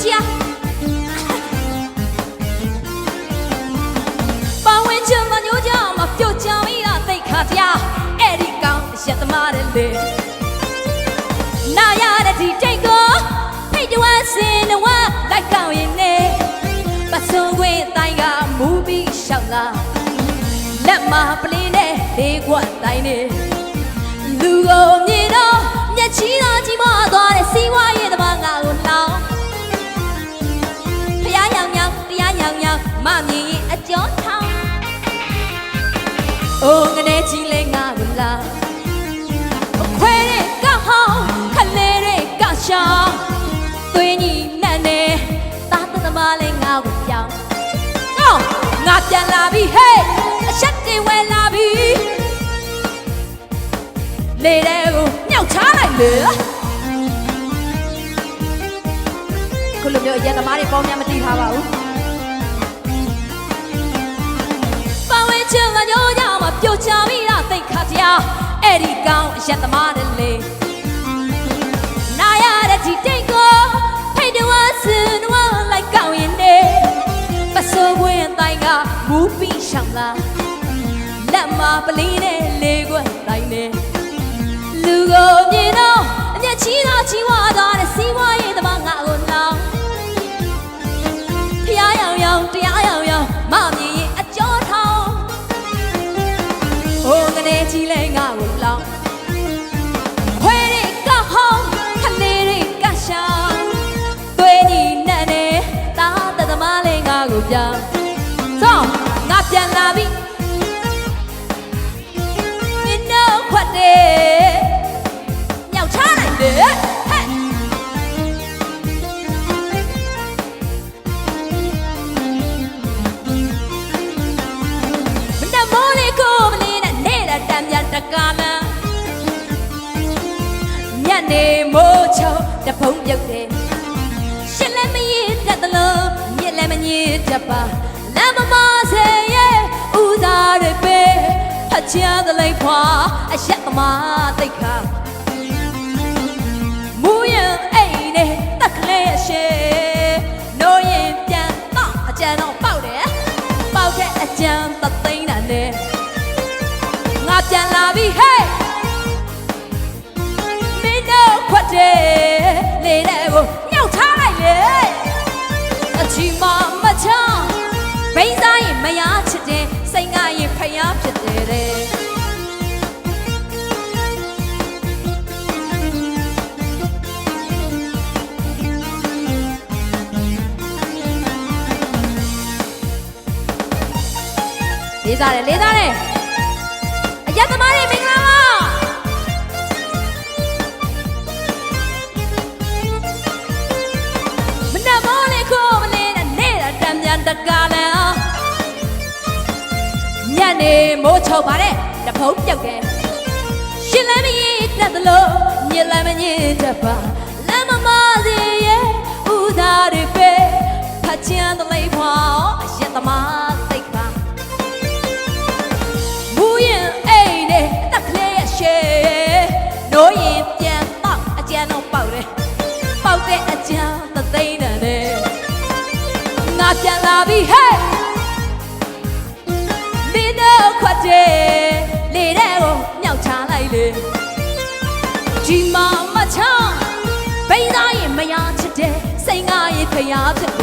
ကြီး啊把ဝင်ချင်မညိုကြမှာပြုတ်ချမိတာသိခါကြအဲ့ဒီကောင်ရက်သမားတဲ့လေနာရတဲ့ဒီတိတ်ကိုဖိတ်တဝမ်းစင်တဝမ်းလိုက်ကောင်းရင်နေပစုံခွင့်တိုင်းကမူပြီးရှောက်လာလက်မပလင်းနဲ့လေးခွက်တိုင်းနေလူကိုမြင်တော့မျက်ချီသာကြီးမသွားတဲ့စီးပွားရေးသမားငါကိုလောင်းဖျားရောင်ရောင်တရားရောင်ရောင်မမြင်ရင်အကျော်ထောင်းအိုးငနေကြီးလေးငါကိုလောင်းခွဲတဲ့ကဟောင်းခလေးတွေကရှောင်းသွေးညီနဲ့နေသားသမားလေးငါကိုပြောင်းငါပြန်လာပြီဟဲ့အချက်တင်ဝဲလာပြီလေတဲ့ကိုမြောက်ချလိုက်လေခုလိုမျိုးအရင်သမားတွေပေါင်းများမသိထားပါဘူးပဝဲချင်ကညိုကြမှာပြုတ်ချမိတာသိခါကြအဲ့ဒီကောင်အရင်သမားတွေလေနာရတဲ့ဒီတိတ်ကိုဖိတ်တော်စင်တော်လိုက်ကောင်းရင်နေပစိုးခွင့်တိုင်းကမူပြီးရှောင်းလာလက်မပလင်းနဲ့လေးခွက်တိုင်းနေလူကိုမြင်တော့အမျက်ချီသာချီဝါသွားတဲ့စီးပွားရေးသမားငါကိုလောင်းဖျားရောင်ရောင်တရားရောင်ရောင်မမြင်ရင်အကျော်ထောင်းဟိုငနေကြီးလဲငါကိုလောင်းခွဲတွေကဟောင်းခလေးတွေကရှောင်းသွေးညီနဲ့နေတာသမားလေးငါကိုပြောင်းသောငါပြန်လာပြီမင်းတို့ခွက်တယ်မြောက်ချလိုက်တယ်ဟဲ့မနမိုးလေးကိုမလေးနဲ့နေတာတမ်းပြန်တကားလန်းညနေမိုးချုံတဖုံပြုတ်တယ်ရှစ်လည်းမရည်တတ်သလိုမြစ်လည်းမညစ်တတ်ပါလမ်းမမစေရဲ့ဦးသားတွေပဲဖတ်ချတဲ့လိုက်ခွာအရက်သမားသိခါမူရင်အိမ်နဲ့တက်ကလေးရှေနိုးရင်ပြန်တော့အကြံတော့ပေါက်တယ်ပေါက်တဲ့အကြံသသိန်းတာနဲ့ငါပြန်လာပြီဟဲ့မင်းတို့ခွက်တယ်လေတဲ့ကိုမြောက်ထားလိုက်လေအချီမမချဘိန်းစားရင်မရချစ်တယ်စိတ်ငါရင်ဖျားဖြစ်တယ်တဲ့လေးစားတယ်လေးစားတယ်အရက်သမားတွေမင်္ဂလာပါမနက်မိုးလေးကိုမလေးနဲ့နေတာတမ်းပြန်တကားလန်းညနေမိုးချုပ်ပါတဲ့တဖုံပြုတ်တယ်ရှင်လည်းမရည်တတ်သလိုညစ်လည်းမညစ်တတ်ပါလမ်းမမစီရဲ့ဦးသားတွေပဲဖတ်ချင်တဲ့လေးဖွာအရက်သမားသိခါမူရင်အိမ်နဲ့တက်ကလေးရဲ့ရှေနိုးရင်ပြန်တော့အကြံတော့ပေါက်တယ်ပေါက်တဲ့အကြံသသိန်းနဲ့ငါပြန်လာပြီဟဲ့မင်းတို့ခွက်တယ်လေတဲ့ကိုမြောက်ချလိုက်လေဒီမှာမချဘိန်းသားရင်မရချစ်တယ်စိတ်ငါရင်ဖျားဖြစ်